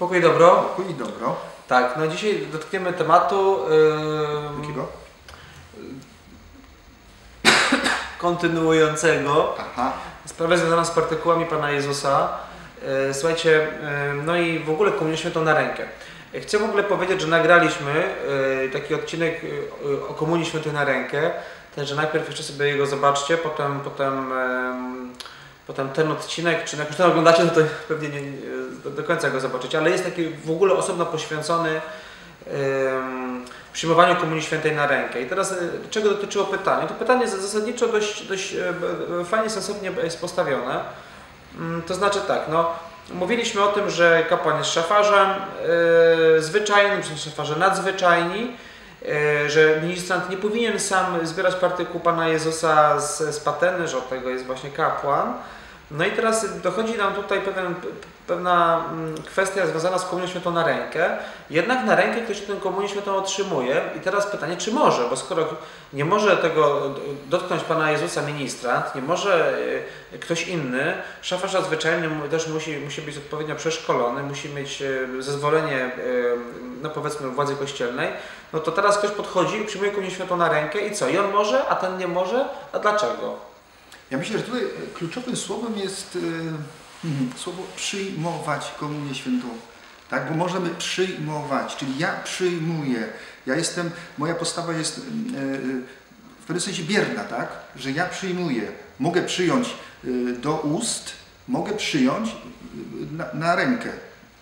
Pokój dobro. Pokój i dobro. Tak, no dzisiaj dotkniemy tematu... Jakiego? Kontynuującego. Aha. Sprawę związaną z partykułami Pana Jezusa. Słuchajcie, no i w ogóle Komunię Świętą na rękę. Chcę w ogóle powiedzieć, że nagraliśmy taki odcinek o Komunii Świętej na rękę. Także najpierw jeszcze sobie jego zobaczcie, potem ten odcinek, czy jak już ten oglądacie, no to pewnie nie do końca go zobaczycie, ale jest taki w ogóle osobno poświęcony przyjmowaniu Komunii Świętej na rękę. I teraz czego dotyczyło pytanie? To pytanie jest zasadniczo dość fajnie, sensownie jest postawione. To znaczy tak, no, mówiliśmy o tym, że kapłan jest szafarzem zwyczajnym, czy szafarze nadzwyczajni, że ministrant nie powinien sam zbierać partykuł Pana Jezusa z pateny, że od tego jest właśnie kapłan. No i teraz dochodzi nam tutaj pewna kwestia związana z Komunią Świętą na rękę. Jednak na rękę ktoś tę Komunię Świętą otrzymuje i teraz pytanie, czy może, bo skoro nie może tego dotknąć Pana Jezusa ministrant, nie może ktoś inny, szafarz zwyczajny też musi być odpowiednio przeszkolony, musi mieć zezwolenie, no powiedzmy, władzy kościelnej, no to teraz ktoś podchodzi i przyjmuje Komunię Świętą na rękę i co? I on może, a ten nie może? A dlaczego? Ja myślę, że tutaj kluczowym słowem jest słowo przyjmować Komunię Świętą. Tak? Bo możemy przyjmować, czyli ja przyjmuję. Moja postawa jest w pewnym sensie bierna, tak? Że ja przyjmuję. Mogę przyjąć do ust, mogę przyjąć na rękę.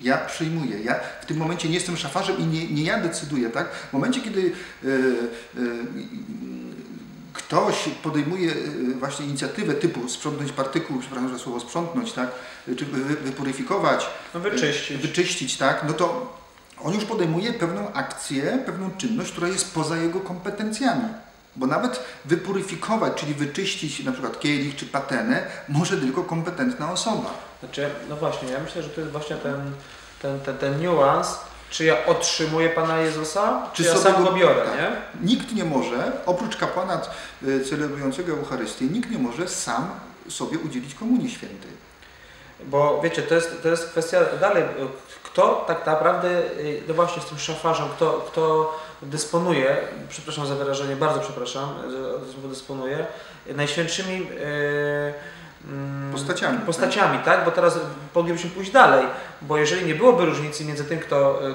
Ja przyjmuję. Ja w tym momencie nie jestem szafarzem i nie ja decyduję, tak? W momencie, kiedy ktoś podejmuje właśnie inicjatywę typu sprzątnąć partykuł, przepraszam za słowo sprzątnąć, tak? Czy wypuryfikować, no wyczyścić, tak? No to on już podejmuje pewną akcję, pewną czynność, która jest poza jego kompetencjami. Bo nawet wypuryfikować, czyli wyczyścić na przykład kielich czy patenę, może tylko kompetentna osoba. Znaczy, no właśnie, ja myślę, że to jest właśnie ten niuans, czy ja otrzymuję Pana Jezusa, czy ja sam go biorę, tak. Nie? Nikt nie może, oprócz kapłana celebrującego Eucharystię, nikt nie może sam sobie udzielić Komunii Świętej. Bo wiecie, to jest kwestia dalej, kto tak naprawdę, no właśnie z tym szafarzem, kto dysponuje, przepraszam za wyrażenie, bardzo przepraszam, że dysponuje najświętszymi postaciami, tak? Bo teraz moglibyśmy pójść dalej, bo jeżeli nie byłoby różnicy między tym,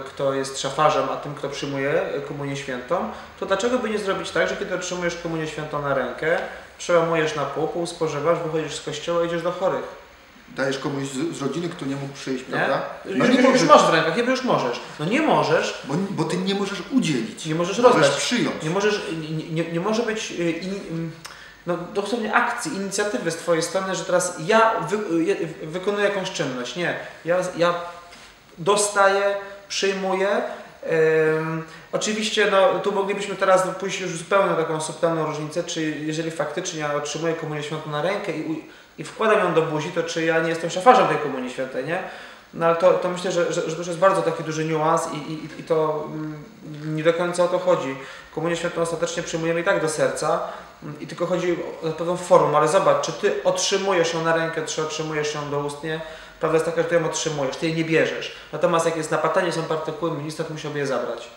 kto jest szafarzem, a tym, kto przyjmuje Komunię Świętą, to dlaczego by nie zrobić tak, że kiedy otrzymujesz Komunię Świętą na rękę, przełamujesz na pół, spożywasz, wychodzisz z kościoła i idziesz do chorych. Dajesz komuś z rodziny, kto nie mógł przyjść, prawda? No już masz w rękach, już możesz. No nie możesz. Bo ty nie możesz udzielić. Nie możesz rozdać. Możesz przyjąć. Nie może być no, dosłownie akcji, inicjatywy z Twojej strony, że teraz ja wykonuję jakąś czynność. Nie. Ja dostaję, przyjmuję. Oczywiście no, tu moglibyśmy teraz pójść już zupełnie taką subtelną różnicę, czy jeżeli faktycznie ja otrzymuję Komunię Świętą na rękę i wkładam ją do buzi, to czy ja nie jestem szafarzem tej Komunii Świętej, nie? No ale to myślę, że to już jest bardzo taki duży niuans i to nie do końca o to chodzi. Komunię Świętą ostatecznie przyjmujemy i tak do serca i tylko chodzi o pewną formę, ale zobacz, czy Ty otrzymujesz ją na rękę, czy otrzymujesz ją doustnie. Prawda jest taka, że Ty ją otrzymujesz, Ty jej nie bierzesz. Natomiast jak jest na patenie, są partykuły, ministrant musiałby je zabrać.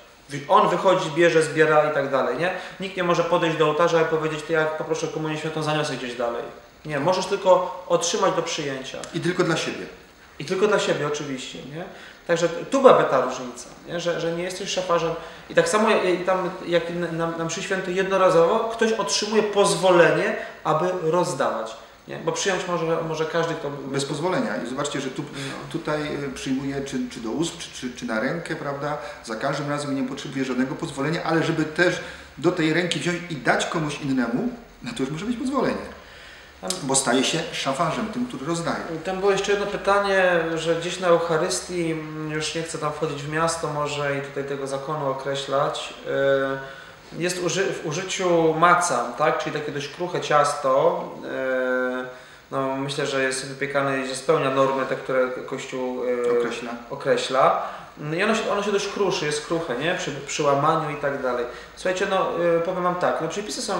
On wychodzi, bierze, zbiera i tak dalej, nie? Nikt nie może podejść do ołtarza i powiedzieć, Ty ja poproszę Komunię Świętą, zaniosę gdzieś dalej. Nie, możesz tylko otrzymać do przyjęcia. I tylko dla siebie. I tylko dla siebie oczywiście, nie? Także tu byłaby ta różnica, nie? Że nie jesteś szafarzem. I tak samo jak na mszy świętej jednorazowo ktoś otrzymuje pozwolenie, aby rozdawać. Nie? Bo przyjąć może każdy, kto... Bez pozwolenia. I zobaczcie, że tutaj przyjmuje czy do ust, czy na rękę, prawda? Za każdym razem nie potrzebuje żadnego pozwolenia, ale żeby też do tej ręki wziąć i dać komuś innemu, no to już może być pozwolenie. Bo staje się szafarzem, tym, który rozdaje. Tam było jeszcze jedno pytanie, że gdzieś na Eucharystii, już nie chcę tam wchodzić w miasto może i tutaj tego zakonu określać, jest w użyciu maca, tak? Czyli takie dość kruche ciasto, no, myślę, że jest wypiekany i że spełnia normy te, które Kościół określa. I ono się dość kruszy, jest kruche, nie? Przy łamaniu i tak dalej. Słuchajcie, no powiem Wam tak, no przepisy są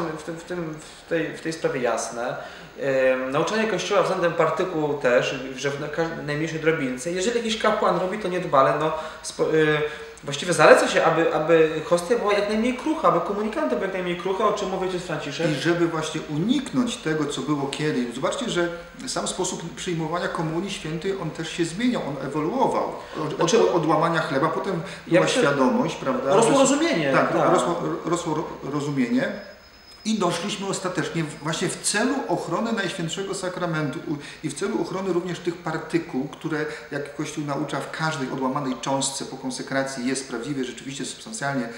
w tej sprawie jasne. Nauczanie Kościoła względem partykuł też, że w najmniejszej drobince. Jeżeli jakiś kapłan robi to niedbale, no właściwie zaleca się, aby hostia była jak najmniej krucha, aby komunikanty były jak najmniej kruche, o czym mówi Ojciec Franciszek. I żeby właśnie uniknąć tego, co było kiedyś. Zobaczcie, że sam sposób przyjmowania Komunii Świętej, on też się zmieniał, on ewoluował. Od łamania chleba, potem była świadomość, prawda? Rosło rozumienie. Tak, rosło rozumienie. I doszliśmy ostatecznie właśnie w celu ochrony Najświętszego Sakramentu i w celu ochrony również tych partykuł, które, jak Kościół naucza, w każdej odłamanej cząstce po konsekracji jest prawdziwie, rzeczywiście, substancjalnie,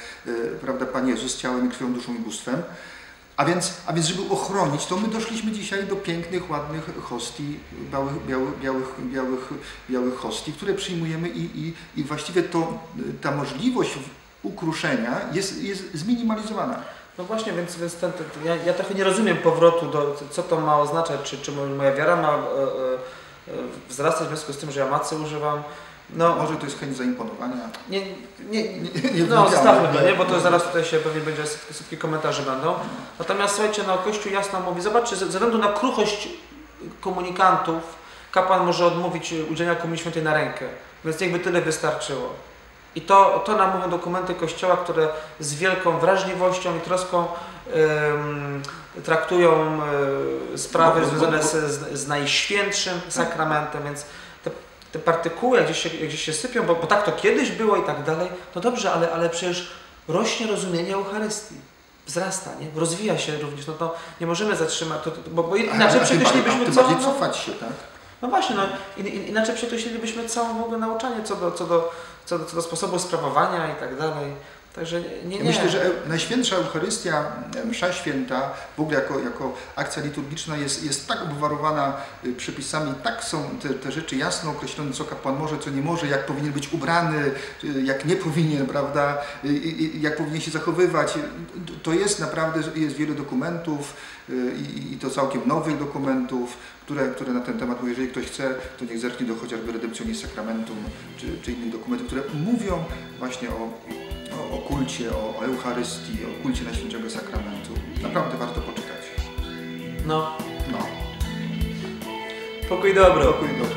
prawda, Pan Jezus ciałem i krwią, duszą i bóstwem. A więc, żeby ochronić, to my doszliśmy dzisiaj do pięknych, ładnych hostii, białych hostii, które przyjmujemy i właściwie ta możliwość ukruszenia jest zminimalizowana. No właśnie, więc ja trochę nie rozumiem powrotu do, co to ma oznaczać, czy moja wiara ma wzrastać w związku z tym, że ja macy używam. No, może to jest chęć zaimponowania. No, zostawmy to, nie? Bo to zaraz tutaj się pewnie będzie setki komentarzy będą. Natomiast słuchajcie, no Kościół jasno mówi, zobaczcie, ze względu na kruchość komunikantów kapłan może odmówić udzielenia Komunii Świętej na rękę, więc niechby tyle wystarczyło. I to nam mówią dokumenty Kościoła, które z wielką wrażliwością i troską traktują sprawy związane z Najświętszym Sakramentem, więc te partykuły gdzieś się sypią, bo tak to kiedyś było i tak dalej, no dobrze, ale przecież rośnie rozumienie Eucharystii, wzrasta, nie? Rozwija się również, no to nie możemy zatrzymać, bo inaczej przekreślilibyśmy całą... cofać się, tak? No właśnie, no, inaczej przekreślilibyśmy całe w ogóle nauczanie co do sposobu sprawowania i tak dalej. Także nie. Myślę, że Najświętsza Eucharystia, msza święta, w ogóle jako akcja liturgiczna jest tak obwarowana przepisami, tak są te rzeczy jasno określone, co kapłan może, co nie może, jak powinien być ubrany, jak nie powinien, prawda, jak powinien się zachowywać. To jest naprawdę, jest wiele dokumentów i to całkiem nowych dokumentów, które na ten temat mówią, jeżeli ktoś chce, to niech zerknie do chociażby Redemptionis Sacramentum czy innych dokumentów, które mówią właśnie o kulcie, o Eucharystii, o kulcie Najświętszego Sakramentu. Naprawdę warto poczytać. No. Pokój dobro. Pokój dobro.